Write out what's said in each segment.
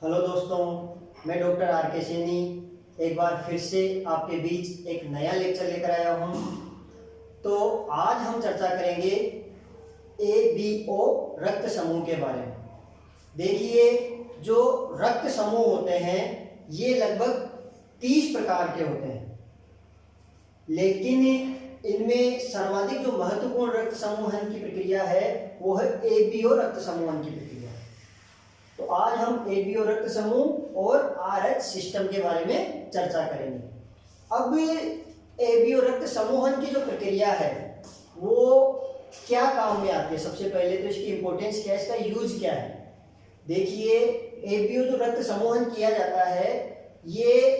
Hello दोस्तों, मैं doctor R के सैनी एक बार फिर से आपके बीच एक नया लेक्चर लेकर आया हूँ। तो आज हम चर्चा करेंगे ABO रक्त समूह के बारे में। देखिए, जो रक्त समूह होते हैं ये लगभग 30 प्रकार के होते हैं, लेकिन इनमें सर्वाधिक जो महत्वपूर्ण रक्त समूहन की प्रक्रिया है वो है ABO रक्त समूहन की प्रक्रिया। तो आज हम ABO रक्त समूह और RH सिस्टम के बारे में चर्चा करेंगे। अब ABO रक्त समूहन की जो प्रक्रिया है वो क्या काम में आती है, सबसे पहले तो इसकी इंपॉर्टेंस क्या है, इसका यूज क्या है। देखिए, ABO जो रक्त समूहन किया जाता है ये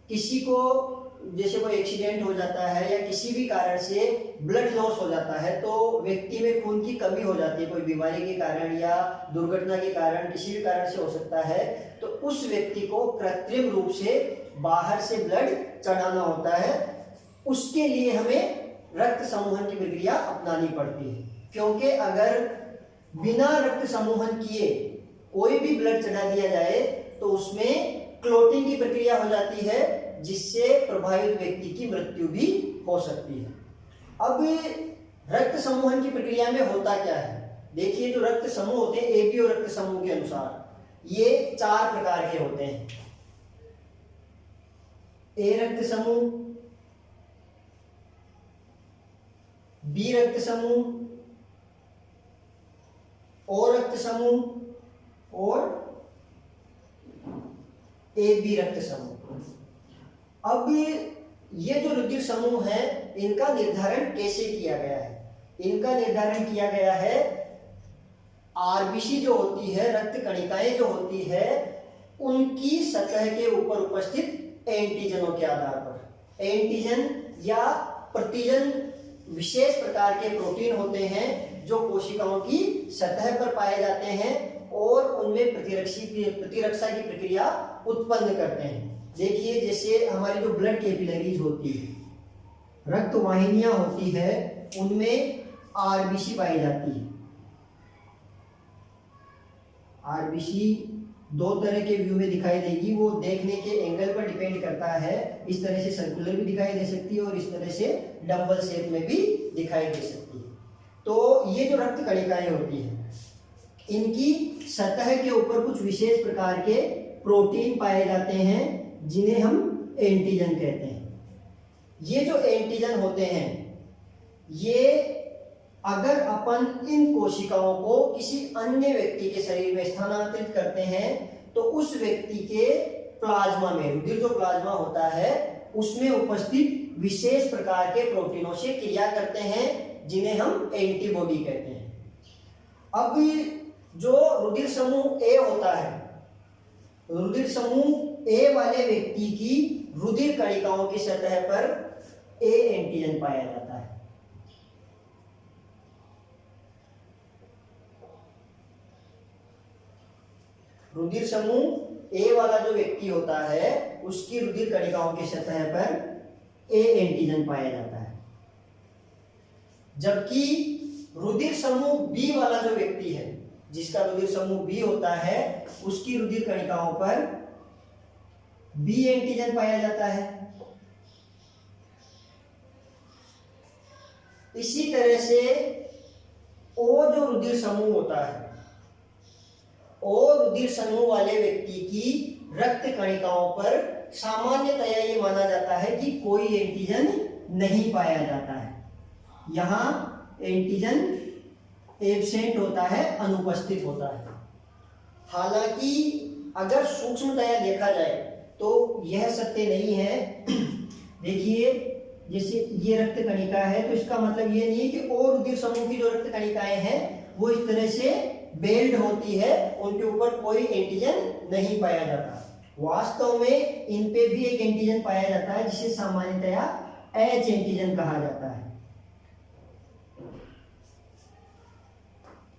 किसी को जैसे कोई एक्सीडेंट हो जाता है या किसी भी कारण से ब्लड लॉस हो जाता है तो व्यक्ति में खून की कमी हो जाती है, कोई बीमारी के कारण या दुर्घटना के कारण, किसी भी कारण से हो सकता है, तो उस व्यक्ति को कृत्रिम रूप से बाहर से ब्लड चढ़ाना होता है। उसके लिए हमें रक्त समूहन की प्रक्रिया अपनानी पड़ती है, क्योंकि अगर बिना रक्त समूहन किए कोई भी ब्लड चढ़ा दिया जाए तो उसमें क्लोटिंग की प्रक्रिया हो जाती है, जिससे प्रभावित व्यक्ति की मृत्यु भी हो सकती है। अब रक्त समूहन की प्रक्रिया में होता क्या है, देखिए जो रक्त समूह होते हैं ABO रक्त समूह के अनुसार ये 4 प्रकार के होते हैं। A रक्त समूह, B रक्त समूह, O रक्त समूह और AB रक्त समूह। अब ये जो रुधिर समूह है इनका निर्धारण कैसे किया गया है, इनका निर्धारण किया गया है RBC जो होती है, रक्त कणिकाएं जो होती है, उनकी सतह के ऊपर उपस्थित एंटीजनों के आधार पर। एंटीजन या प्रतिजन विशेष प्रकार के प्रोटीन होते हैं जो कोशिकाओं की सतह पर पाए जाते हैं और उनमें प्रतिरक्षा की प्रक्रिया उत्पन्न करते हैं। देखिए, जैसे हमारी जो ब्लड कैपिलरीज होती है, रक्त वाहिनियां होती है, उनमें RBC पाई जाती है। RBC 2 तरह के व्यू में दिखाई देगी, वो देखने के एंगल पर डिपेंड करता है। इस तरह से सर्कुलर भी दिखाई दे सकती है और इस तरह से डबल शेप में भी दिखाई दे सकती है। तो ये जो रक्त कणिकाएं होती है इनकी सतह के ऊपर कुछ विशेष प्रकार के प्रोटीन पाए जाते हैं जिन्हें हम एंटीजन कहते हैं। ये जो एंटीजन होते हैं ये अगर अपन इन कोशिकाओं को किसी अन्य व्यक्ति के शरीर में स्थानांतरित करते हैं तो उस व्यक्ति के प्लाज्मा में, रुधिर जो प्लाज्मा होता है उसमें उपस्थित विशेष प्रकार के प्रोटीनों से क्रिया करते हैं जिन्हें हम एंटीबॉडी कहते हैं। अब जो रुधिर समूह A होता है, रुधिर समूह A वाले व्यक्ति की रुधिर कणिकाओं की सतह पर A एंटीजन पाया जाता है। रुधिर समूह A वाला जो व्यक्ति होता है उसकी रुधिर कणिकाओं की सतह पर A एंटीजन पाया जाता है, जबकि रुधिर समूह B वाला जो व्यक्ति है, जिसका रुधिर समूह B होता है, उसकी रुधिर कणिकाओं पर B एंटीजन पाया जाता है। इसी तरह से O जो रुधिर समूह होता है, O रुधिर समूह वाले व्यक्ति की रक्त कणिकाओं पर सामान्यतया ये माना जाता है कि कोई एंटीजन नहीं पाया जाता है। यहाँ एंटीजन एब्सेंट होता है, अनुपस्थित होता है। हालांकि अगर सूक्ष्मतया देखा जाए तो यह सत्य नहीं है। देखिए, जैसे ये रक्त कणिका है तो इसका मतलब ये नहीं है कि और रुधिर समूह की जो रक्त कणिकाएं हैं वो इस तरह से बेल्ड होती है, उनके ऊपर कोई एंटीजन नहीं पाया जाता। वास्तव में इन पे भी एक एंटीजन पाया जाता है जिसे सामान्यतया H एंटीजन कहा जाता है।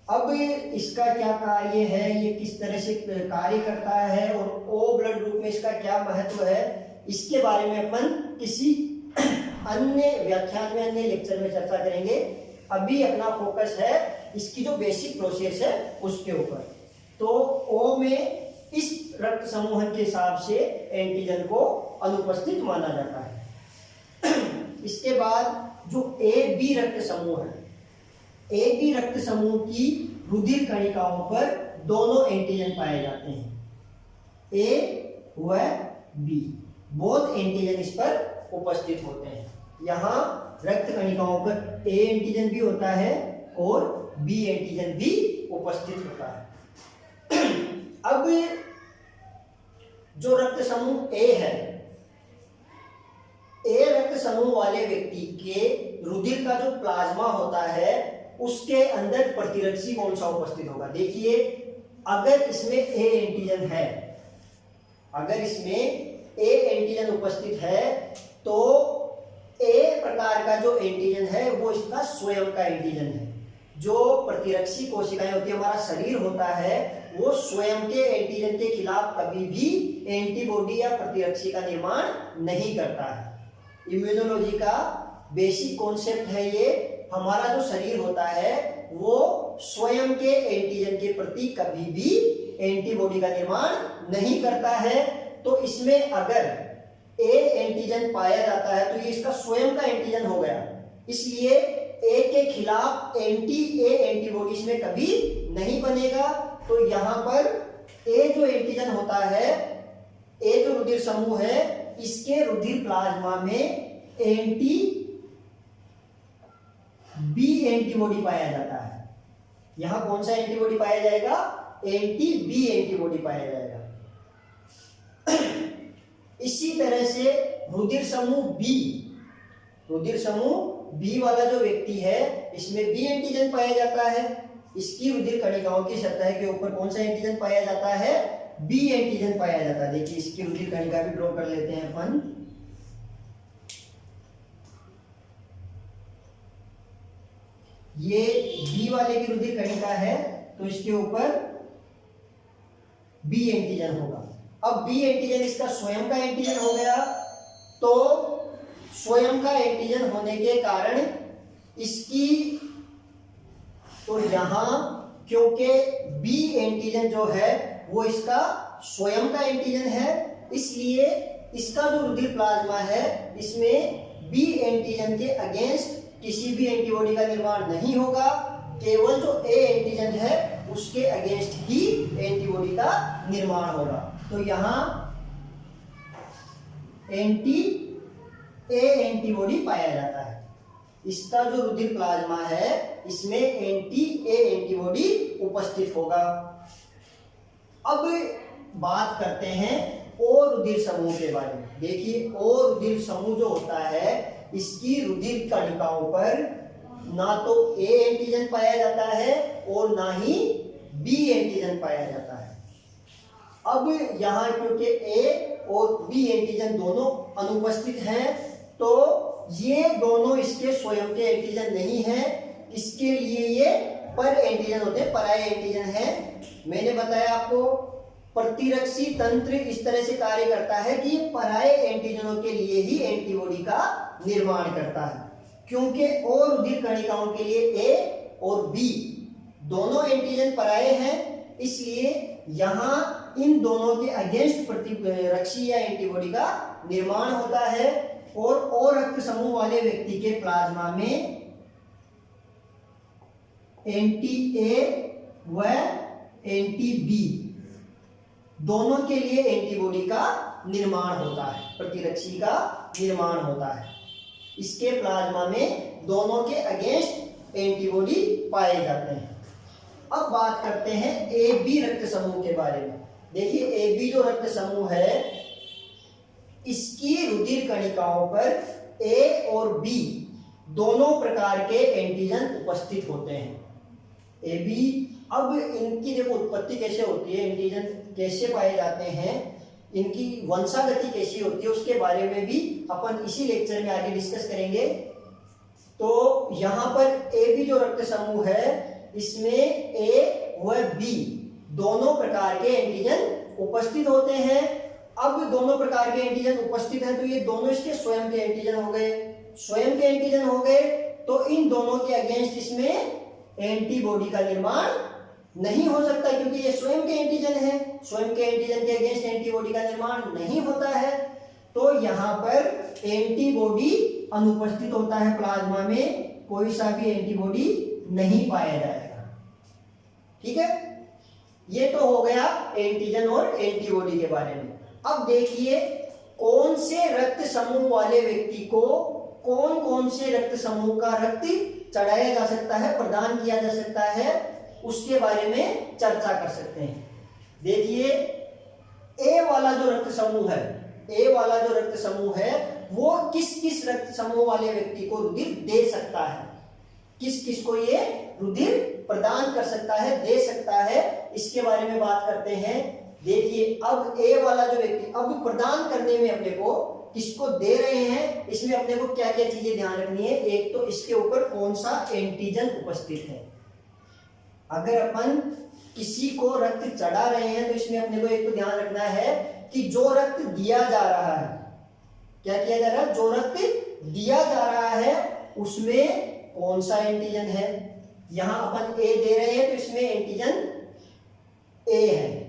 अब इसका क्या कार्य है, ये किस तरह से कार्य करता है और O ब्लड ग्रुप में इसका क्या महत्व है, इसके बारे में अपन किसी अन्य व्याख्यान में, अन्य लेक्चर में चर्चा करेंगे। अभी अपना फोकस है इसकी जो बेसिक प्रोसेस है उसके ऊपर। तो ओ में इस रक्त समूह के हिसाब से एंटीजन को अनुपस्थित माना जाता है। इसके बाद जो ए बी रक्त समूह है, ए बी रक्त समूह की रुधिर कणिकाओं पर दोनों एंटीजन पाए जाते हैं, ए व बी, बोथ एंटीजन इस पर उपस्थित होते हैं। यहाँ रक्त कणिकाओं पर ए एंटीजन भी होता है और बी एंटीजन भी उपस्थित होता है। अब जो रक्त समूह ए है, ए रक्त समूह वाले व्यक्ति के रुधिर का जो प्लाज्मा होता है उसके अंदर प्रतिरक्षी कौन सा उपस्थित होगा। देखिए, अगर इसमें ए एंटीजन है, अगर इसमें ए एंटीजन उपस्थित है तो ए प्रकार का जो एंटीजन है वो इसका स्वयं का एंटीजन है। जो प्रतिरक्षी कोशिकाएं होती है, हमारा शरीर होता है, वो स्वयं के एंटीजन के खिलाफ कभी भी एंटीबॉडी या प्रतिरक्षी का निर्माण नहीं करता है। इम्यूनोलॉजी का बेसिक कॉन्सेप्ट है ये, हमारा जो शरीर होता है वो स्वयं के एंटीजन के प्रति कभी भी एंटीबॉडी का निर्माण नहीं करता है। तो इसमें अगर ए एंटीजन पाया जाता है तो ये इसका स्वयं का एंटीजन हो गया, इसलिए ए के खिलाफ एंटी ए एंटीबॉडी इसमें कभी नहीं बनेगा। तो यहाँ पर ए जो एंटीजन होता है, ए जो रुधिर समूह है, इसके रुधिर प्लाज्मा में एंटी बी एंटीबॉडी पाया जाता है। यहां कौन सा एंटीबॉडी पाया जाएगा? एंटी बी एंटीबॉडी पाया जाएगा। इसी तरह से रुधिर समूह बी, रुधिर समूह बी वाला जो व्यक्ति है, इसमें बी एंटीजन पाया जाता है। इसकी रुधिर कणिकाओं की सतह के ऊपर कौन सा एंटीजन पाया जाता है? बी एंटीजन पाया जाता है। देखिए, इसकी रुधिर कणिका भी ड्रॉ कर लेते हैं अपन। ये बी वाले की रुधिर कणिका है तो इसके ऊपर बी एंटीजन होगा। अब बी एंटीजन इसका स्वयं का एंटीजन हो गया, तो स्वयं का एंटीजन होने के कारण इसकी, तो यहां क्योंकि बी एंटीजन जो है वो इसका स्वयं का एंटीजन है, इसलिए इसका जो रुधिर प्लाज्मा है इसमें बी एंटीजन के अगेंस्ट किसी भी एंटीबॉडी का निर्माण नहीं होगा। केवल जो ए एंटीजन है उसके अगेंस्ट ही एंटीबॉडी का निर्माण होगा। तो यहां एंटी ए एंटीबॉडी पाया जाता है। इसका जो रुधिर प्लाज्मा है इसमें एंटी ए एंटीबॉडी उपस्थित होगा। अब बात करते हैं ओ रुधिर समूह के बारे में। देखिए, ओ रुधिर समूह जो होता है इसकी रुधिर कणिकाओं पर ना तो ए एंटीजन पाया जाता है और ना ही बी एंटीजन पाया जाता है। अब यहां क्योंकि ए और बी एंटीजन दोनों अनुपस्थित हैं, तो ये दोनों इसके स्वयं के एंटीजन नहीं हैं, इसके लिए ये पर एंटीजन होते हैं, पराये एंटीजन हैं। मैंने बताया आपको प्रतिरक्षी तंत्र इस तरह से कार्य करता है कि ये पराये एंटीजनों के लिए ही एंटीबॉडी का निर्माण करता है। क्योंकि ओ रुधिर कणिकाओं के लिए ए और बी दोनों एंटीजन पराये हैं, इसलिए यहां इन दोनों के अगेंस्ट प्रतिरक्षी या एंटीबॉडी का निर्माण होता है। और ओ रक्त समूह वाले व्यक्ति के प्लाज्मा में एंटी ए व एंटी बी दोनों के लिए एंटीबॉडी का निर्माण होता है, प्रतिरक्षी का निर्माण होता है। इसके प्लाज्मा में दोनों के अगेंस्ट एंटीबॉडी पाए जाते हैं। अब बात करते हैं ए बी रक्त समूह के बारे में। देखिए, ए बी जो रक्त समूह है इसकी रुधिर कणिकाओं पर ए और बी दोनों प्रकार के एंटीजन उपस्थित होते हैं। ए बी, अब इनकी देखो उत्पत्ति कैसे होती है, एंटीजन कैसे पाए जाते हैं, इनकी वंशागति कैसी होती है, उसके बारे में भी अपन इसी लेक्चर में आगे डिस्कस करेंगे। तो यहाँ पर ए बी जो रक्त समूह है इसमें ए व बी दोनों प्रकार के एंटीजन उपस्थित होते हैं। अब दोनों प्रकार के एंटीजन उपस्थित हैं तो ये दोनों इसके स्वयं के एंटीजन हो गए। स्वयं के एंटीजन हो गए तो इन दोनों के अगेंस्ट इसमें एंटीबॉडी का निर्माण नहीं हो सकता क्योंकि ये स्वयं के एंटीजन है। स्वयं के एंटीजन के अगेंस्ट एंटीबॉडी का निर्माण नहीं होता है, तो यहाँ पर एंटीबॉडी अनुपस्थित होता है, प्लाज्मा में कोई सा भी एंटीबॉडी नहीं पाया जाएगा। ठीक है, ये तो हो गया एंटीजन और एंटीबॉडी के बारे में। अब देखिए कौन से रक्त समूह वाले व्यक्ति को कौन कौन से रक्त समूह का रक्त चढ़ाया जा सकता है, प्रदान किया जा सकता है, उसके बारे में चर्चा कर सकते हैं। देखिए ए वाला जो रक्त समूह है, ए वाला जो रक्त समूह है वो किस किस रक्त समूह वाले व्यक्ति को रुधिर दे सकता है, किस किस को ये रुधिर प्रदान कर सकता है, दे सकता है, इसके बारे में बात करते हैं। देखिए अब ए वाला जो व्यक्ति, अब प्रदान करने में अपने को किसको दे रहे हैं, इसमें अपने को क्या क्या चीजें ध्यान रखनी है। एक तो इसके ऊपर कौन सा एंटीजन उपस्थित है। अगर अपन किसी को रक्त चढ़ा रहे हैं तो इसमें अपने को एक तो ध्यान रखना है कि जो रक्त दिया जा रहा है, क्या किया जा रहा है, जो रक्त दिया जा रहा है उसमें कौन सा एंटीजन है। यहां अपन ए दे रहे हैं तो इसमें एंटीजन ए है।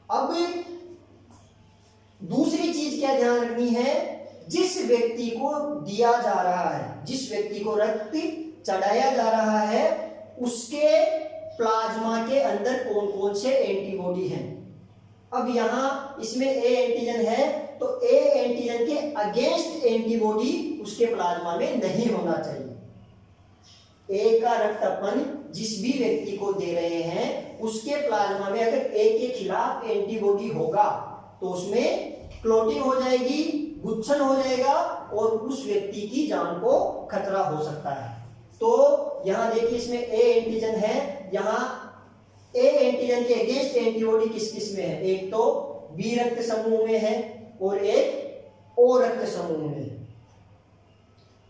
अब दूसरी चीज क्या ध्यान रखनी है, जिस व्यक्ति को दिया जा रहा है, जिस व्यक्ति को रक्त चढ़ाया जा रहा है उसके प्लाज्मा के अंदर कौन कौन से एंटीबॉडी हैं। अब यहां इसमें ए एंटीजन है तो ए एंटीजन के अगेंस्ट एंटीबॉडी उसके प्लाज्मा में नहीं होना चाहिए। ए का रक्त अपन जिस भी व्यक्ति को दे रहे हैं उसके प्लाज्मा में अगर ए के खिलाफ एंटीबॉडी होगा तो उसमें क्लोटिंग हो जाएगी, गुच्छन हो जाएगा और उस व्यक्ति की जान को खतरा हो सकता है। तो यहां देखिए इसमें ए एंटीजन है, यहां ए एंटीजन के अगेंस्ट एंटीबॉडी किस किस में है, एक तो बी रक्त समूह में है और एक ओ रक्त समूह में है।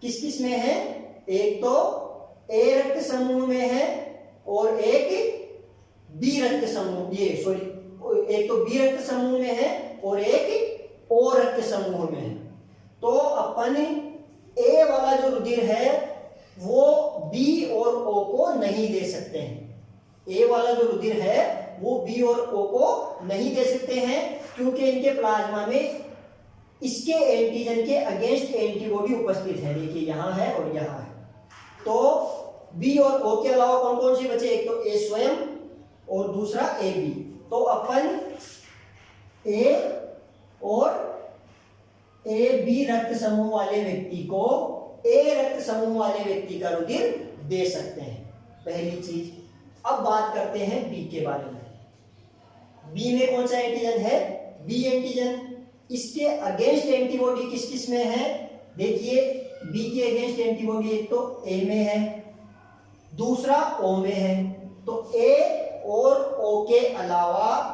किस किस में है, एक तो ए रक्त समूह में है और एक बी रक्त समूह, एक तो बी रक्त समूह में है और एक ओ रक्त समूह में है। तो अपन ए वाला जो रुधिर है वो बी और ओ को नहीं दे सकते हैं। ए वाला जो रुधिर है वो बी और ओ को नहीं दे सकते हैं क्योंकि इनके प्लाज्मा में इसके एंटीजन के अगेंस्ट एंटीबॉडी उपस्थित है। देखिए यहां है और यहां है। तो बी और ओ के अलावा कौन कौन से बचे, एक तो ए स्वयं और दूसरा ए बी। तो अपन ए और ए बी रक्त समूह वाले व्यक्ति को ए रक्त समूह वाले व्यक्ति का रुधिर दे सकते हैं, पहली चीज। अब बात करते हैं बी के बारे में। बी में कौन सा एंटीजन है, बी एंटीजन। इसके अगेंस्ट एंटीबॉडी किस किस में है, देखिए बी के अगेंस्ट एंटीबॉडी एक तो ए में है, दूसरा ओ में है। तो ए और ओ के अलावा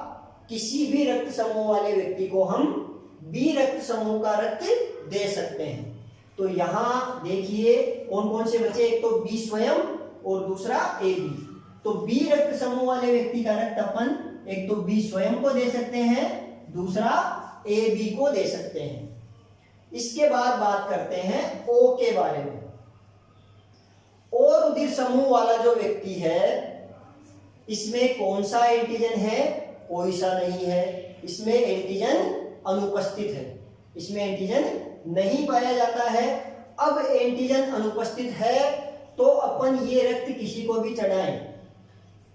किसी भी रक्त समूह वाले व्यक्ति को हम बी रक्त समूह का रक्त दे सकते हैं। तो यहां देखिए कौन कौन से बचे, एक तो बी स्वयं और दूसरा ए बी। तो बी रक्त समूह वाले व्यक्ति का रक्त अपन एक तो बी स्वयं को दे सकते हैं, दूसरा ए बी को दे सकते हैं। इसके बाद बात करते हैं ओ के बारे में। ओ रुधिर समूह वाला जो व्यक्ति है इसमें कौन सा एंटीजन है, कोई सा नहीं है। इसमें एंटीजन अनुपस्थित है, इसमें एंटीजन नहीं पाया जाता है। अब एंटीजन अनुपस्थित है तो अपन ये रक्त किसी को भी चढ़ाएं,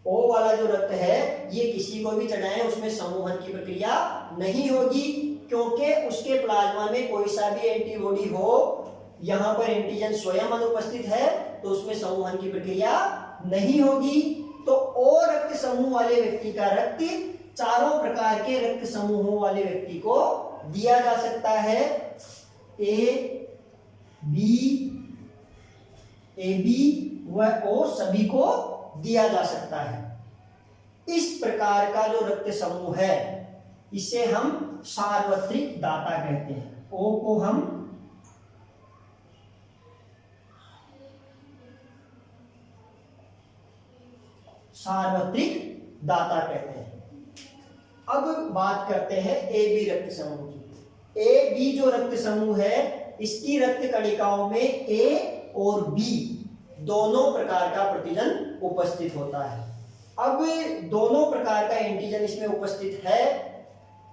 ओ वाला जो रक्त है ये किसी को भी चढ़ाएं, उसमें समूहन की प्रक्रिया नहीं होगी क्योंकि उसके प्लाज्मा में कोई सा भी एंटीबॉडी हो, यहां पर एंटीजन स्वयं अनुपस्थित है तो उसमें समूहन की प्रक्रिया नहीं होगी। तो ओ रक्त समूह वाले व्यक्ति का रक्त चारों प्रकार के रक्त समूहों वाले व्यक्ति को दिया जा सकता है। ए बी व ओ सभी को दिया जा सकता है। इस प्रकार का जो रक्त समूह है इसे हम सार्वत्रिक दाता कहते हैं। ओ को हम सार्वत्रिक दाता कहते हैं। अब बात करते हैं ए बी रक्त समूह की। ए बी जो रक्त समूह है इसकी रक्त कणिकाओं में ए और बी दोनों प्रकार का प्रतिजन उपस्थित होता है। अब दोनों प्रकार का एंटीजन इसमें उपस्थित है,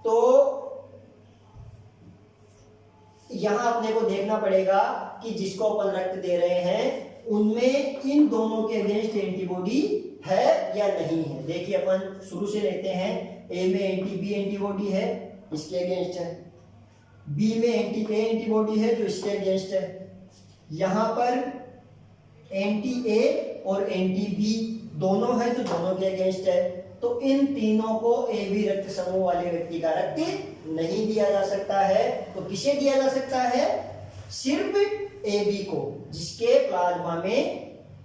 तो यहां अपने को देखना पड़ेगा कि जिसको अपन रक्त दे रहे हैं उनमें इन दोनों के अगेंस्ट एंटीबॉडी है या नहीं है। देखिए अपन शुरू से लेते हैं, ए में बी एंटीबॉडी है, इसके अगेंस्ट है, बी में एंटीबॉडी है जो इसके अगेंस्ट है, यहां पर एंटी ए और एंटी बी दोनों है जो दोनों के अगेंस्ट है। तो इन तीनों को ए बी रक्त समूह वाले व्यक्ति का रक्त नहीं दिया जा सकता है। तो किसे दिया जा सकता है? सिर्फ ए बी को, जिसके प्लाज्मा में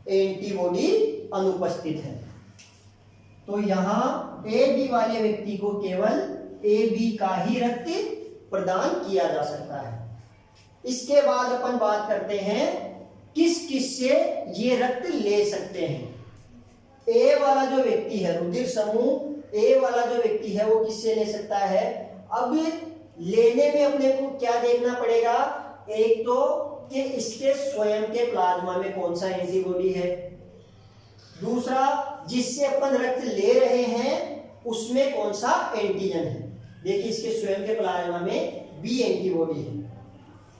एंटीबॉडी अनुपस्थित है। तो यहां ए बी वाले व्यक्ति को केवल ए बी का ही रक्त प्रदान किया जा सकता है। इसके बाद अपन बात करते हैं किस किस से ये रक्त ले सकते हैं। ए वाला जो व्यक्ति है, रुधिर समूह ए वाला जो व्यक्ति है वो किससे ले सकता है? अब लेने में अपने को क्या देखना पड़ेगा? एक तो कि इसके स्वयं के प्लाज्मा में कौन सा एंटीबॉडी है, दूसरा जिससे अपन रक्त ले रहे हैं उसमें कौन सा एंटीजन है। देखिए इसके स्वयं के प्लाज्मा में बी एंटीबॉडी है,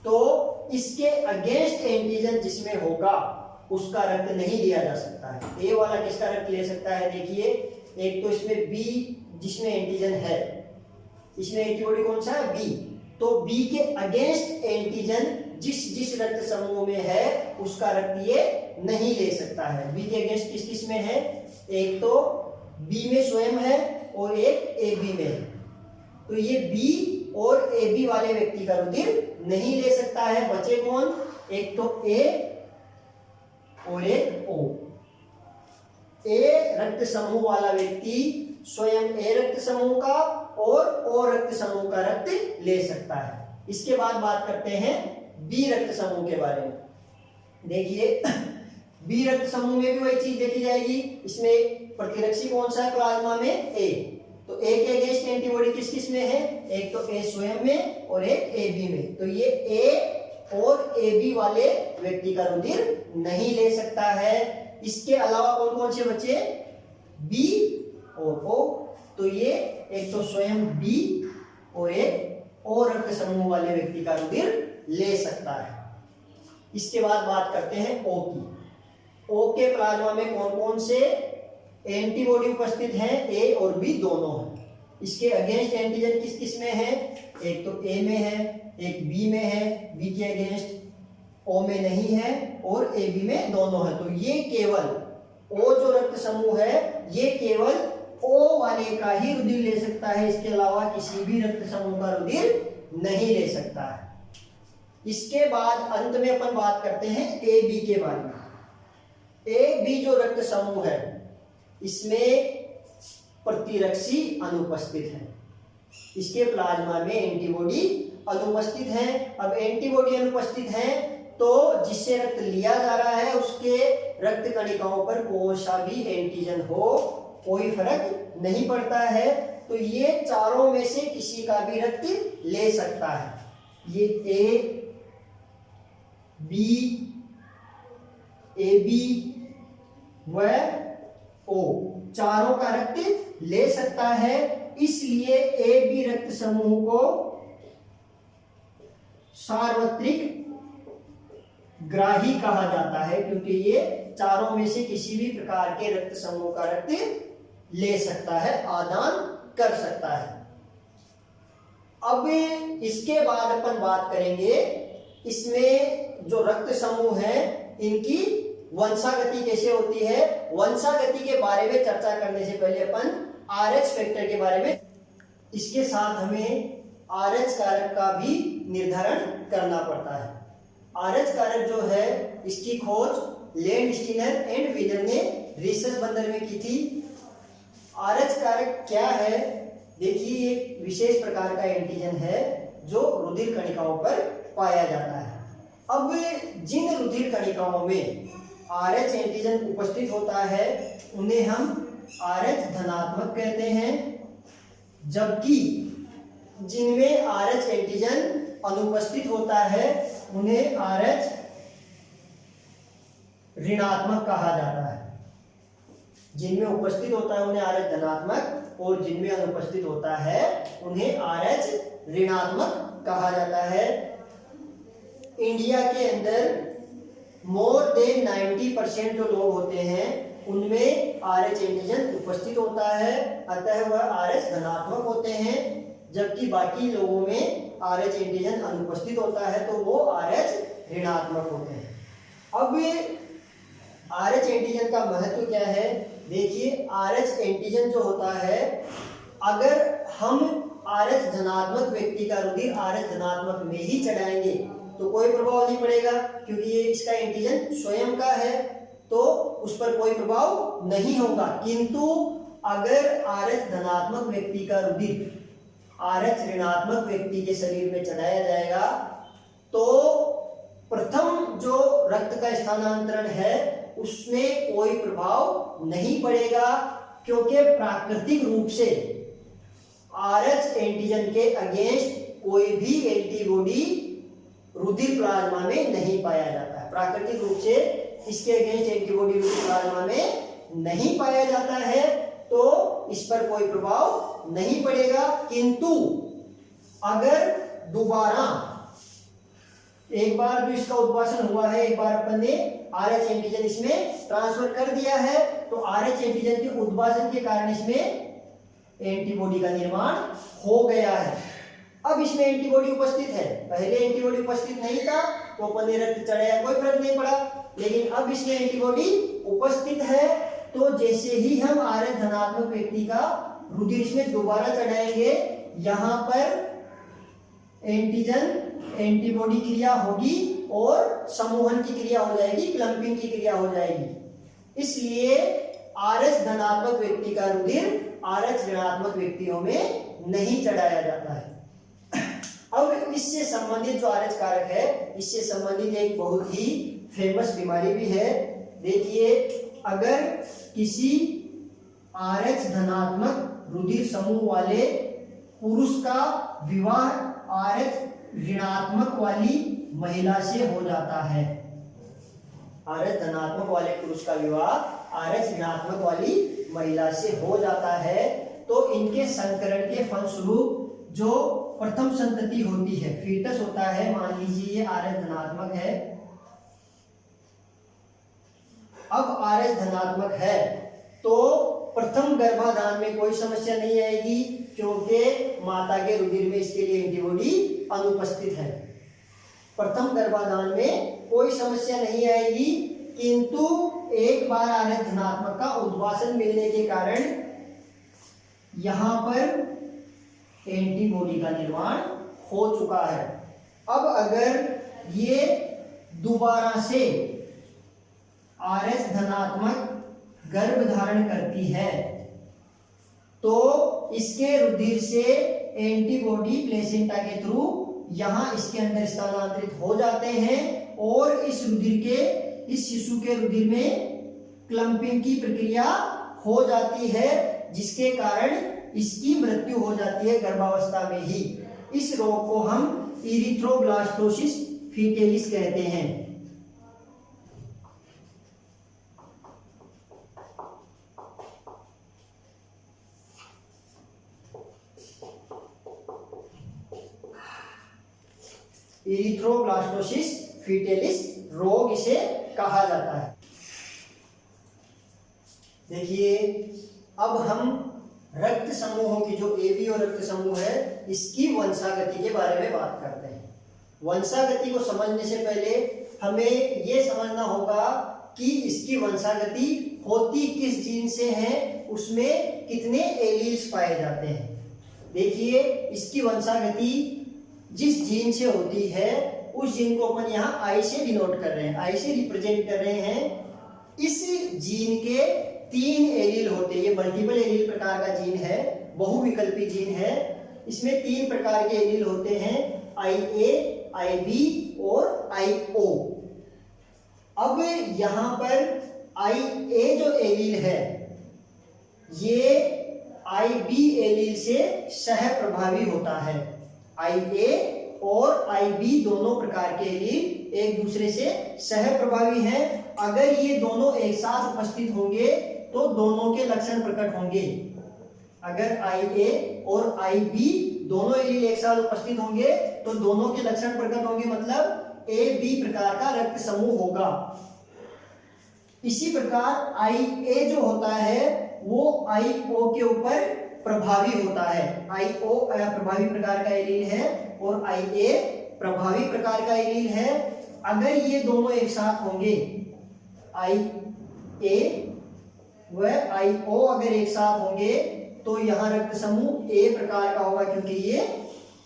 तो इसके अगेंस्ट एंटीजन जिसमें होगा उसका रक्त नहीं दिया जा सकता है। ए वाला किसका रक्त ले सकता है? देखिए एक तो इसमें बी जिसमें एंटीजन है, इसमें एंटीबॉडी कौन सा है? बी। तो बी के अगेंस्ट एंटीजन जिस रक्त समूह में है उसका रक्त ये नहीं ले सकता है। बी के अगेंस्ट किस किस में है? एक तो बी में स्वयं है और एक ए बी में है। तो ये बी और ए बी वाले व्यक्ति का रुधिर नहीं ले सकता है। बचे कौन? एक तो ए और एक ओ। ए रक्त समूह वाला व्यक्ति स्वयं ए रक्त समूह का और ओ रक्त समूह का रक्त ले सकता है। इसके बाद बात करते हैं बी रक्त समूह के बारे में। देखिए बी रक्त समूह में भी वही चीज देखी जाएगी। इसमें प्रतिरक्षी कौन सा है प्लाज्मा में? ए। तो ए के अगेंस्ट एंटीबॉडी किस किस में है? एक तो ए स्वयं में और एक ए बी में। तो ये ए और ए बी वाले व्यक्ति का रुधिर नहीं ले सकता है। इसके अलावा कौन कौन से बचे? बी और ओ। तो ये एक तो स्वयं बी और एक ओ रक्त समूह वाले व्यक्ति का रुधिर ले सकता है। इसके बाद बात करते हैं ओ की। ओ के प्लाज्मा में कौन कौन से एंटीबॉडी उपस्थित हैं? ए और बी दोनों हैं। इसके अगेंस्ट एंटीजन किस किस में है? एक तो ए में है, एक बी में है, बी के अगेंस्ट ओ में नहीं है और ए बी में दोनों है। तो ये केवल ओ जो रक्त समूह है ये केवल ओ वाले का ही रुधिर ले सकता है। इसके अलावा किसी भी रक्त समूह का रुधिर नहीं ले सकता है। इसके बाद अंत में अपन बात करते हैं ए बी के बारे में। ए बी जो रक्त समूह है इसमें प्रतिरक्षी अनुपस्थित है। इसके प्लाज्मा में एंटीबॉडी अनुपस्थित है। अब एंटीबॉडी अनुपस्थित है तो जिससे रक्त लिया जा रहा है उसके रक्त कणिकाओं पर कौन सा भी एंटीजन हो कोई फर्क नहीं पड़ता है। तो ये चारों में से किसी का भी रक्त ले सकता है। ये ए बी व ओ चारों का रक्त ले सकता है। इसलिए ए बी रक्त समूह को सार्वत्रिक ग्राही कहा जाता है, क्योंकि ये चारों में से किसी भी प्रकार के रक्त समूह का रक्त ले सकता है, आदान कर सकता है। अब इसके बाद अपन बात करेंगे इसमें जो रक्त समूह है इनकी वंशागति कैसे होती है। वंशागति के बारे में चर्चा करने से पहले अपन RH फैक्टर के बारे में, इसके साथ हमें RH कारक का भी निर्धारण करना पड़ता है। RH कारक जो है इसकी खोज लैंडस्टीनर एंड व्हीलर ने रिसर्च बंदर में की थी। RH कारक क्या है? देखिए एक विशेष प्रकार का एंटीजन है जो रुधिर कणिकाओं पर पाया जाता है। अब जिन रुधिर कणिकाओं में RH एंटीजन उपस्थित होता है उन्हें हम RH धनात्मक कहते हैं, जबकि जिनमें RH एंटीजन अनुपस्थित होता है उन्हें RH ऋणात्मक कहा जाता है। जिनमें उपस्थित होता है उन्हें RH धनात्मक और जिनमें अनुपस्थित होता है उन्हें RH ऋणात्मक कहा जाता है। इंडिया के अंदर मोर देन 90% जो लोग होते हैं उनमें RH एंटीजन उपस्थित होता है, अतः वह RH धनात्मक होते हैं, जबकि बाकी लोगों में RH एंटीजन अनुपस्थित होता है तो वो RH ऋणात्मक होते हैं। अब RH एंटीजन का महत्व क्या है? देखिए, RH एंटीजन जो होता है, अगर हम RH धनात्मक व्यक्ति का रुधिर RH धनात्मक में ही चढ़ाएंगे तो कोई प्रभाव नहीं पड़ेगा, क्योंकि ये इसका एंटीजन स्वयं का है तो उस पर कोई प्रभाव नहीं होगा। किंतु अगर RH धनात्मक व्यक्ति का रुधिर RH ऋणात्मक व्यक्ति के शरीर में चढ़ाया जाएगा तो प्रथम जो रक्त का स्थानांतरण है उसमें कोई प्रभाव नहीं पड़ेगा, क्योंकि प्राकृतिक रूप से RH एंटीजन के अगेंस्ट कोई भी एंटीबॉडी रुधिर प्लाज्मा में नहीं पाया जाता है। प्राकृतिक रूप से इसके अगेंस्ट एंटीबॉडी रुधिर प्लाज्मा में नहीं पाया जाता है तो इस पर कोई प्रभाव नहीं पड़ेगा। किंतु अगर दोबारा एक बार जो इसका उद्वासन हुआ है, एक बार अपन ने RH एंटीजन इसमें ट्रांसफर कर दिया है तो RH एंटीजन के उद्वासन के कारण इसमें एंटीबॉडी का निर्माण हो गया है। अब इसमें एंटीबॉडी उपस्थित है, पहले एंटीबॉडी उपस्थित नहीं था तो अपन ने रक्त चढ़ाया, कोई फर्क नहीं पड़ा, लेकिन अब इसमें एंटीबॉडी उपस्थित है तो जैसे ही हम RH धनात्मक व्यक्ति का रुधिर इसमें दोबारा चढ़ाएंगे, यहाँ पर एंटीजन एंटीबॉडी क्रिया होगी और समूहन की क्रिया हो जाएगी, क्लंपिंग की क्रिया हो जाएगी। इसलिए RH धनात्मक व्यक्ति का रुधिर RH ऋणात्मक व्यक्तियों में नहीं चढ़ाया जाता है। अब इससे संबंधित जो RH कारक है, इससे संबंधित एक बहुत ही फेमस बीमारी भी है। देखिए, अगर किसी RH धनात्मक रुधिर समूह वाले पुरुष का विवाह RH ऋणात्मक वाली महिला से हो जाता है, RH धनात्मक वाले पुरुष का विवाह RH ऋणात्मक वाली महिला से हो जाता है तो इनके संकरण के फलस्वरूप जो प्रथम संतति होती है, फीटस होता है, मान लीजिए ये RH धनात्मक है, अब RH धनात्मक है तो प्रथम गर्भाधान में कोई समस्या नहीं आएगी, क्योंकि माता के रुधिर में इसके लिए एंटीबॉडी अनुपस्थित है। प्रथम गर्भाधान में कोई समस्या नहीं आएगी, किंतु एक बार RH धनात्मक का उद्वासन मिलने के कारण यहां पर एंटीबॉडी का निर्माण हो चुका है। अब अगर ये दोबारा से RH धनात्मक गर्भ धारण करती है तो इसके रुधिर से एंटीबॉडी प्लेसेंटा के थ्रू यहां इसके अंदर स्थानांतरित हो जाते हैं और इस शिशु के रुधिर में क्लंपिंग की प्रक्रिया हो जाती है, जिसके कारण इसकी मृत्यु हो जाती है गर्भावस्था में ही। इस रोग को हम इरिथ्रोब्लास्टोसिस फीटेलिस कहते हैं। इरिथ्रोब्लास्टोसिस फीटेलिस रोग इसे कहा जाता है। देखिए, अब हम रक्त समूहों की जो AB और रक्त समूह है इसकी वंशागति के बारे में बात करते हैं। वंशागति को समझने से पहले हमें यह समझना होगा कि इसकी वंशागति होती किस जीन से है, उसमें कितने एलील्स पाए जाते हैं। देखिए, इसकी वंशागति जिस जीन से होती है उस जीन को अपन यहाँ I से डिनोट कर रहे हैं, I से रिप्रेजेंट कर रहे हैं। इस जीन के 3 एलील होते हैं, ये मल्टीपल एलील प्रकार का जीन है, बहुविकल्पी जीन है। इसमें 3 प्रकार के एलील होते हैं, IA, IB और IO। अब यहाँ पर IA जो एलील है ये IB एलील से सह प्रभावी होता है। IA और IB दोनों प्रकार के एलील एक दूसरे से सह प्रभावी हैं। अगर ये दोनों एक साथ उपस्थित होंगे तो दोनों के लक्षण प्रकट होंगे। अगर IA और IB दोनों एलील एक साथ उपस्थित होंगे तो दोनों के लक्षण प्रकट होंगे, मतलब AB प्रकार का रक्त समूह होगा। इसी प्रकार IA जो होता है वो IO के ऊपर प्रभावी होता है। IO प्रभावी प्रकार का एलील है और IA प्रभावी प्रकार का एलील है। अगर ये दोनों एक साथ होंगे, IA व IO अगर एक साथ होंगे तो यहाँ रक्त समूह A प्रकार का होगा क्योंकि ये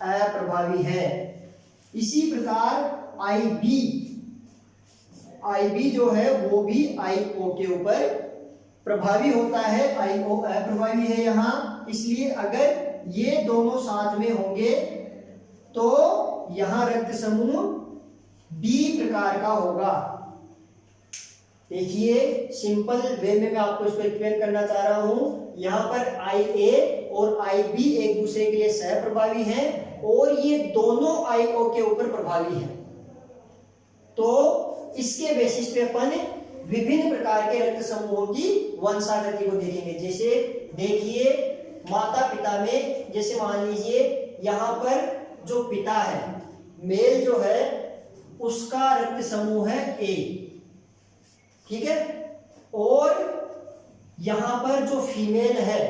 अप्रभावी है। इसी प्रकार IB जो है वो भी IO के ऊपर प्रभावी होता है। IO अप्रभावी है यहाँ, इसलिए अगर ये दोनों साथ में होंगे तो यहाँ रक्त समूह B प्रकार का होगा। देखिए सिंपल वे में मैं आपको इसको एक्सप्लेन करना चाह रहा हूं। यहाँ पर IA और IB एक दूसरे के लिए सह प्रभावी हैं और ये दोनों IO के ऊपर प्रभावी हैं। तो इसके बेसिस पे अपन विभिन्न प्रकार के रक्त समूहों की वंशागति को देखेंगे। जैसे देखिए माता पिता में, जैसे मान लीजिए यहाँ पर जो पिता है मेल जो है उसका रक्त समूह है A, ठीक है, और यहां पर जो फीमेल है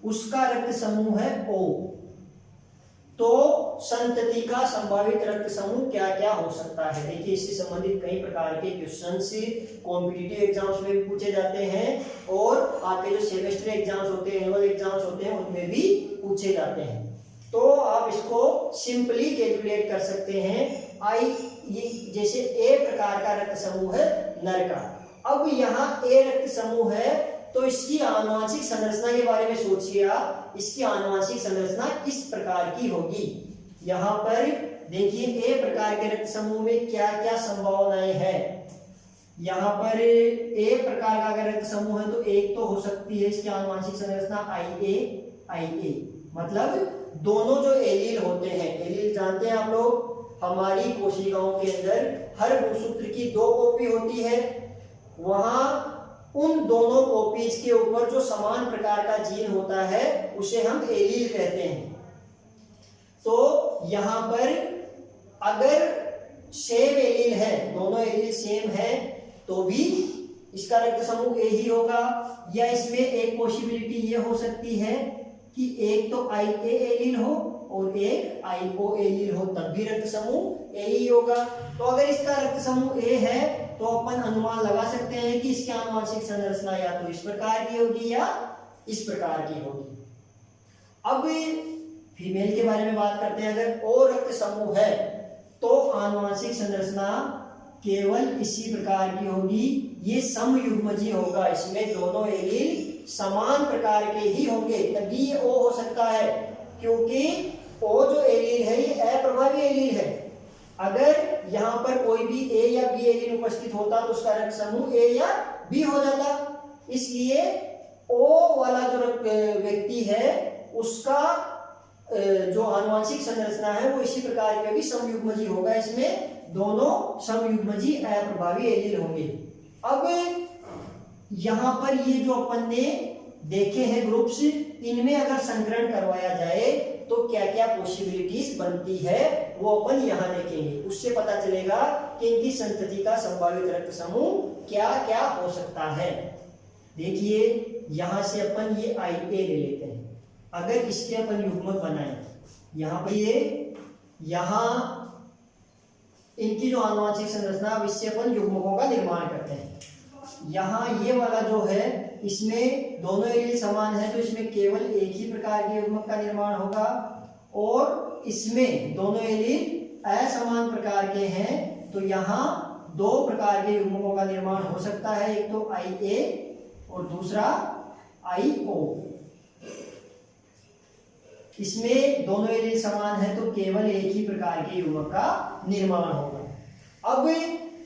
उसका रक्त समूह है O। तो संतति का संभावित रक्त समूह क्या क्या हो सकता है? देखिए इससे संबंधित कई प्रकार के क्वेश्चंस कॉम्पिटिटिव एग्जाम्स में भी पूछे जाते हैं और आपके जो सेमेस्टर एग्जाम्स होते हैं, एनुअल एग्जाम्स होते हैं, उनमें भी पूछे जाते हैं। तो आप इसको सिंपली कैलकुलेट कर सकते हैं। ये जैसे A प्रकार का रक्त समूह है नर का। अब यहाँ A रक्त समूह है तो इसकी आनुवंशिक संरचना के बारे में सोचिए आप। इसकी आनुवंशिक संरचना किस प्रकार की होगी? यहाँ पर देखिए A प्रकार के रक्त समूह में क्या क्या संभावनाएं हैं। यहाँ पर A प्रकार का अगर रक्त समूह है तो एक तो हो सकती है इसकी आनुवंशिक संरचना IA, मतलब दोनों जो एलील होते हैं, एलील जानते हैं आप लोग, हमारी कोशिकाओं के अंदर हर गुणसूत्र की 2 कॉपी होती है। वहां उन दोनों कॉपीज के ऊपर जो समान प्रकार का जीन होता है उसे हम एलील कहते हैं। तो यहां पर अगर सेम एलील है, दोनों एलील सेम है, तो भी इसका रक्त समूह A ही होगा। या इसमें एक पॉसिबिलिटी ये हो सकती है कि एक तो IA एलील हो और एक IO एलील हो, तब भी रक्त समूह A ही होगा। तो अगर इसका रक्त समूह A है तो अपन अनुमान लगा सकते हैं कि इसकी आनुवंशिक संरचना या तो इस प्रकार की होगी या इस प्रकार की होगी। अब फीमेल के बारे में बात करते हैं। अगर O रक्त समूह है तो आनुवंशिक संरचना केवल इसी प्रकार की होगी, ये समयुग्मजीय होगा। इसमें दोनों एलील समान प्रकार के ही होंगे, तभी ये O हो सकता है, क्योंकि O जो एलील है ये अप्रभावी एलील है। अगर यहाँ पर कोई भी A या B एलील उपस्थित होता तो उसका रक्त समूह A या B हो जाता। इसलिए O वाला जो व्यक्ति है उसका जो आनुवंशिक संरचना है वो इसी प्रकार की होगी, समयुग्मजीय होगा। इसमें दोनों समयुग्मजीय अप्रभावी एलील होंगे। अब यहाँ पर ये जो अपन ने देखे हैं ग्रुप्स, इनमें अगर संकरण करवाया जाए तो क्या क्या पॉसिबिलिटीज बनती है वो अपन यहाँ देखेंगे। उससे पता चलेगा कि इनकी संतति का संभावित रक्त समूह क्या क्या हो सकता है। देखिए यहाँ से अपन ये IA ले लेते हैं। अगर इसके अपन युग्मक बनाए, यहाँ पर यहाँ इनकी जो आनुवंशिक संरचना, इससे अपन युग्मकों का निर्माण करते हैं। यहाँ ये वाला जो है इसमें दोनों एलील समान है तो इसमें केवल एक ही प्रकार के युग्मक का निर्माण होगा, और इसमें दोनों एलील असमान प्रकार के हैं तो यहाँ 2 प्रकार के युग्मकों का निर्माण हो सकता है, एक तो IA और दूसरा IO। इसमें दोनों एलील समान है तो केवल एक ही प्रकार के युग्मक का निर्माण होगा। अब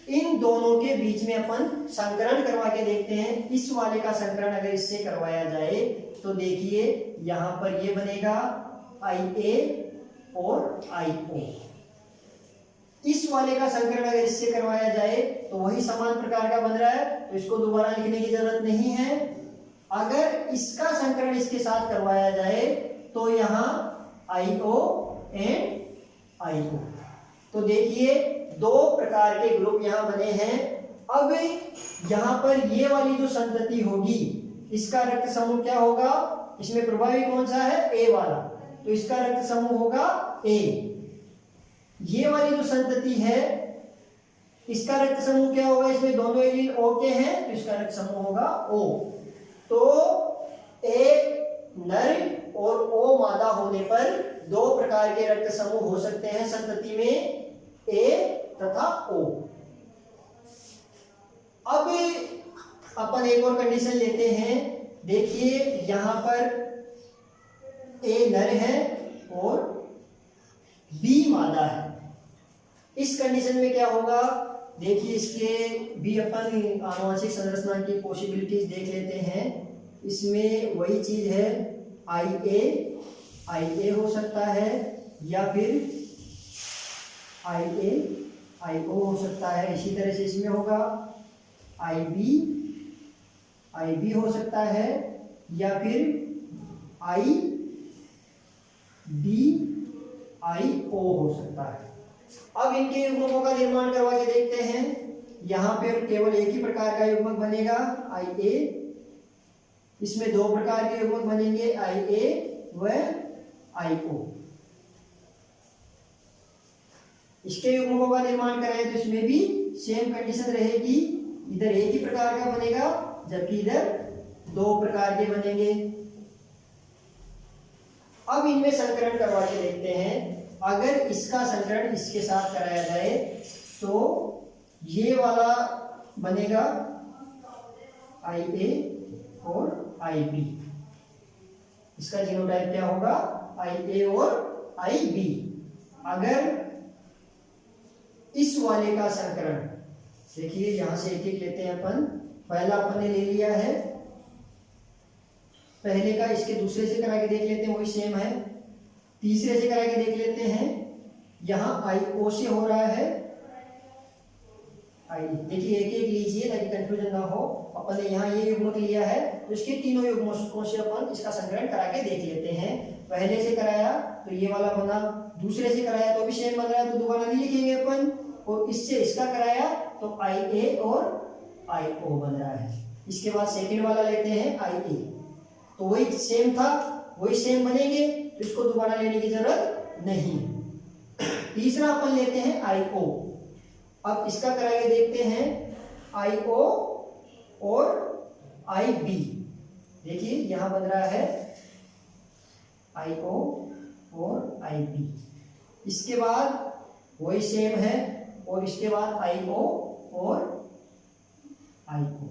इन दोनों के बीच में अपन संकरण करवा के देखते हैं। इस वाले का संकरण अगर इससे करवाया जाए तो देखिए यहाँ पर ये बनेगा IA और IO। इस वाले का संकरण अगर इससे करवाया जाए तो वही समान प्रकार का बन रहा है, तो इसको दोबारा लिखने की जरूरत नहीं है। अगर इसका संकरण इसके साथ करवाया जाए तो यहाँ IO एंड IO। तो देखिए दो प्रकार के ग्रुप यहाँ बने हैं। अब यहाँ पर ये वाली जो संतति होगी इसका रक्त समूह क्या होगा, इसमें प्रभावी कौन सा है, A वाला, तो इसका रक्त समूह होगा A। ये वाली जो संतति है इसका रक्त समूह क्या होगा, इसमें दोनों एलील O के हैं तो इसका रक्त समूह होगा O। तो A नर और O मादा होने पर दो प्रकार के रक्त समूह हो सकते हैं संतति में, A तथा O। अब अपन एक और कंडीशन लेते हैं। देखिए यहां पर A नर है और B मादा है। इस कंडीशन में क्या होगा, देखिए इसके भी अपन आनुवंशिक संरचना की पॉसिबिलिटीज देख लेते हैं। इसमें वही चीज है, IA हो सकता है या फिर IO हो सकता है। इसी तरह से इसमें होगा IB हो सकता है या फिर IO हो सकता है। अब इनके युग्मकों का निर्माण करवा के देखते हैं। यहाँ पे केवल एक ही प्रकार का युग्मक बनेगा IA, इसमें दो प्रकार के युग्मक बनेंगे IA व IO। इसके युग्मकों का निर्माण करें तो इसमें भी सेम कंडीशन रहेगी, इधर एक ही प्रकार का बनेगा जबकि इधर दो प्रकार के बनेंगे। अब इनमें संकरण करवा के देखते हैं। अगर इसका संकरण इसके साथ कराया जाए तो ये वाला बनेगा IA और IB। इसका जीनोटाइप क्या होगा, IA और IB। अगर इस वाले का संकरण, देखिए यहां से एक एक लेते हैं अपन। पहला अपन ने ले लिया है, पहले का इसके दूसरे से करा के देख लेते हैं, वही सेम है। तीसरे से करा के देख लेते हैं, यहाँ IO से हो रहा है I। देखिए एक एक लीजिए ताकि कंफ्यूजन ना हो। अपन ने यहाँ ये युग्मक लिया है तो इसके तीनों युग्मकों से अपन इसका संकरण करा के देख लेते हैं। पहले से कराया तो ये वाला बना, दूसरे से कराया तो भी सेम बन रहा है तो दोबारा नहीं लिखेंगे अपन, और इससे इसका कराया तो IA और IO बन रहा है। इसके बाद सेकंड वाला लेते हैं IA, तो वही सेम था वही सेम बनेंगे तो इसको दोबारा लेने की जरूरत नहीं। तीसरा अपन लेते हैं IO। अब इसका करा के देखते हैं IO और IB। देखिए यहां बन रहा है IO और IB। इसके बाद वही सेम है और इसके बाद IO और IO।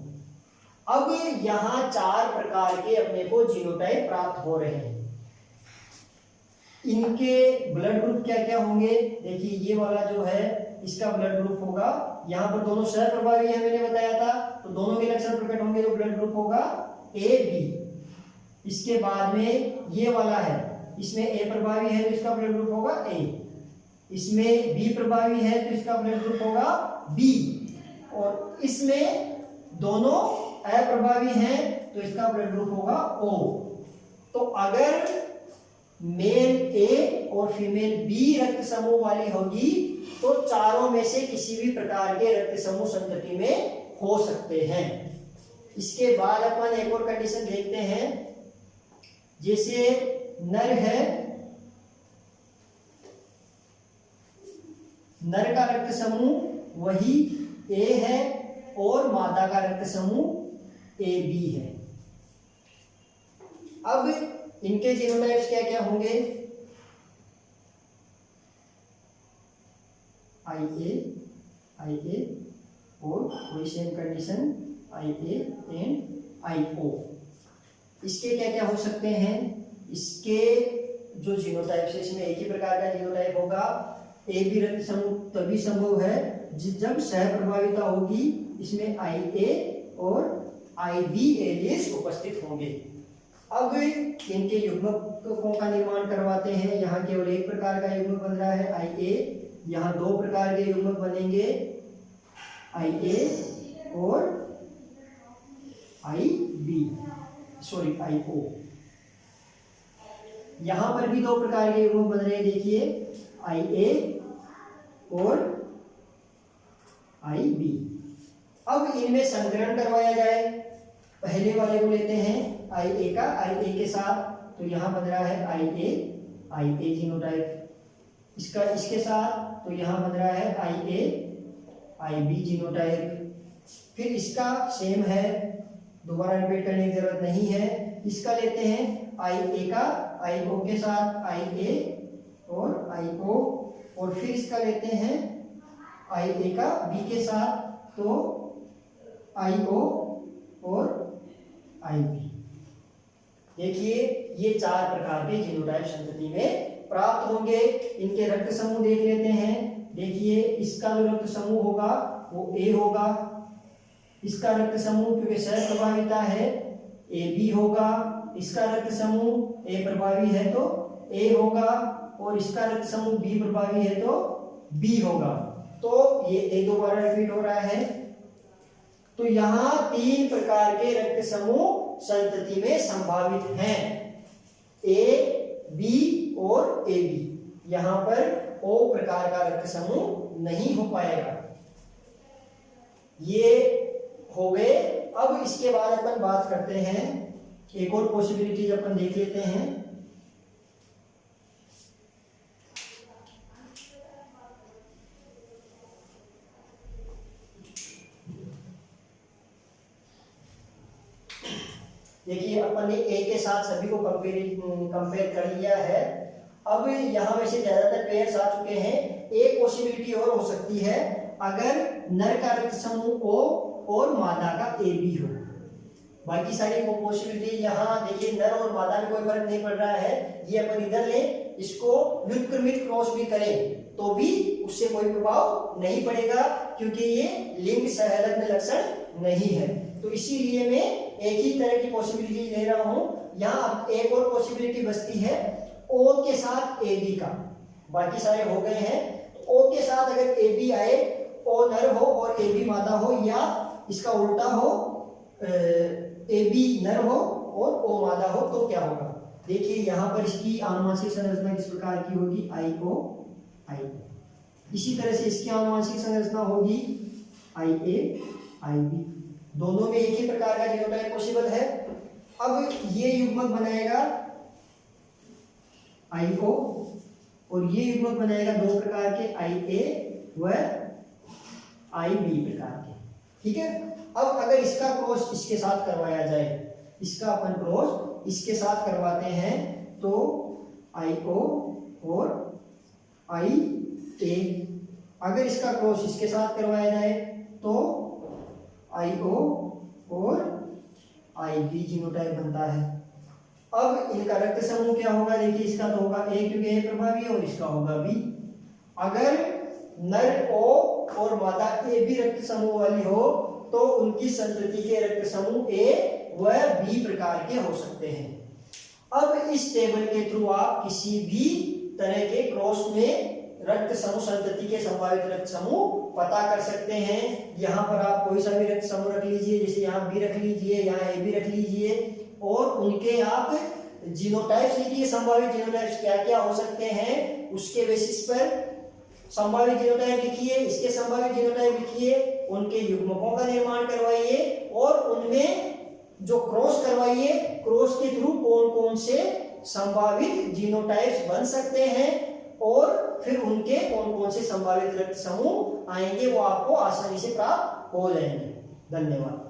अब यहां चार प्रकार के अपने को जीनोटाइप प्राप्त हो रहे हैं। इनके ब्लड ग्रुप क्या क्या होंगे, देखिए ये वाला जो है इसका ब्लड ग्रुप होगा, यहाँ पर दोनों सह प्रभावी है मैंने बताया था, तो दोनों के लक्षण प्रकट होंगे तो ब्लड ग्रुप होगा AB। इसके बाद में ये वाला है, इसमें A प्रभावी है तो इसका ब्लड ग्रुप होगा A। इसमें B प्रभावी है तो इसका ब्लड ग्रुप होगा B। और इसमें दोनों अप्रभावी हैं तो इसका ब्लड ग्रुप होगा O। तो अगर मेल A और फीमेल B रक्त समूह वाली होगी तो चारों में से किसी भी प्रकार के रक्त समूह संतति में हो सकते हैं। इसके बाद अपन एक और कंडीशन देखते हैं। जैसे नर है, नर का रक्त समूह वही A है और मादा का रक्त समूह AB है। अब इनके जीनोटाइप्स क्या क्या होंगे, IA और वही same condition IA and IO। इसके क्या क्या हो सकते हैं, इसके जो जीनोटाइप्स है इसमें एक ही प्रकार का जीनोटाइप होगा। AB रक्त समूह तभी संभव है जब सह प्रभाविता होगी, इसमें IA और IB एलियस उपस्थित होंगे। अब इनके युग्मकों का निर्माण करवाते हैं। यहाँ केवल एक प्रकार का युग्मक बन रहा है IA, यहाँ दो प्रकार के युग्मक बनेंगे IA और IB। IO। यहां पर भी 2 प्रकार के युग्मक बन रहे हैं, देखिए IA और IB। अब इनमें संकरण करवाया जाए। पहले वाले को लेते हैं IA का, IA के साथ, तो यहां बन रहा है IA जीनोटाइप। इसका इसके साथ, तो यहां बन रहा है IB जीनोटाइप। फिर इसका सेम है, दोबारा रिपीट करने की जरूरत नहीं है। इसका लेते हैं IA का IO के साथ, IA और IO, और फिर इसका लेते हैं IA का B के साथ, तो IO और IB। देखिए ये 4 प्रकार के जीनोटाइप संतति में प्राप्त होंगे। इनके रक्त समूह देख लेते हैं। देखिए इसका जो रक्त समूह होगा वो A होगा, इसका रक्त समूह क्योंकि सह प्रभाविता है AB होगा, इसका रक्त समूह A प्रभावी है तो A होगा, और इसका रक्त समूह B प्रभावी है तो B होगा। तो ये एक दोबारा रिपीट हो रहा है। तो यहाँ 3 प्रकार के रक्त समूह संतति में संभावित हैं, A, B और AB। यहां पर O प्रकार का रक्त समूह नहीं हो पाएगा। ये हो गए। अब इसके बाद अपन बात करते हैं, एक और पॉसिबिलिटी अपन देख लेते हैं। देखिए अपन ने A के साथ सभी को कंपेयर कर लिया है। अब यहाँ वैसे ज्यादातर पेयर्स आ चुके हैं। एक पॉसिबिलिटी और हो सकती है, अगर नर का रक्त समूह O और मादा का AB हो। बाकी सारी पॉसिबिलिटी यहाँ देखिए नर और मादा में कोई फर्क नहीं पड़ रहा है। ये अपन इधर ले, इसको व्युत्क्रमित क्रॉस भी करें तो भी उससे कोई प्रभाव नहीं पड़ेगा, क्योंकि ये लिंग सहलग्न लक्षण नहीं है। तो इसीलिए मैं एक ही तरह की पॉसिबिलिटी ले रहा हूं। यहाँ अब एक और पॉसिबिलिटी बचती है O के साथ AB का। बाकी सारे हो गए हैं। O के साथ अगर AB आए, O नर हो और AB मादा हो, या इसका उल्टा हो, AB नर हो और O मादा हो, तो क्या होगा? देखिए यहाँ पर इसकी आनुवंशिक संरचना किस प्रकार की होगी? IO IO। इसी तरह से इसकी आनुवंशिक संरचना होगी IA IB। दोनों में एक ही प्रकार का जीनोटाइप पॉसिबल है। अब ये युग्मक बनाएगा IO और ये युग्मक बनाएगा 2 प्रकार के IA व IB प्रकार के। ठीक है। अब अगर इसका क्रॉस इसके साथ करवाया जाए, इसका अपन क्रॉस इसके साथ करवाते हैं, तो IO और IA। अगर इसका क्रॉस इसके साथ करवाया जाए तो IO और IB जीनोटाइप बनता है। अब इनका रक्त समूह क्या होगा? देखिए इसका तो होगा A क्योंकि A प्रभावी है, और इसका होगा B। अगर नर O और मादा AB रक्त समूह वाली हो तो उनकी संतति के रक्त समूह A व B प्रकार के हो सकते हैं। अब इस टेबल के थ्रू आप किसी भी तरह के क्रॉस में रक्त समूह संतति के संभावित रक्त समूह पता कर सकते हैं। यहाँ पर आप कोई सा भी रक्त समूह रख लीजिए, जैसे यहाँ B रख लीजिए, यहाँ AB रख लीजिए, और उनके आप जीनोटाइप्स लिखिए, संभावित जीनोटाइप्स क्या क्या हो सकते हैं, उसके बेसिस पर संभावित जीनोटाइप लिखिए, इसके संभावित जीनोटाइप लिखिए, उनके युग्मकों का निर्माण करवाइए, और उनमें जो क्रॉस करवाइए, क्रॉस के थ्रू कौन कौन से संभावित जीनोटाइप्स बन सकते हैं, और फिर उनके कौन कौन से संभावित रक्त समूह आएंगे वो आपको आसानी से प्राप्त हो जाएंगे। धन्यवाद।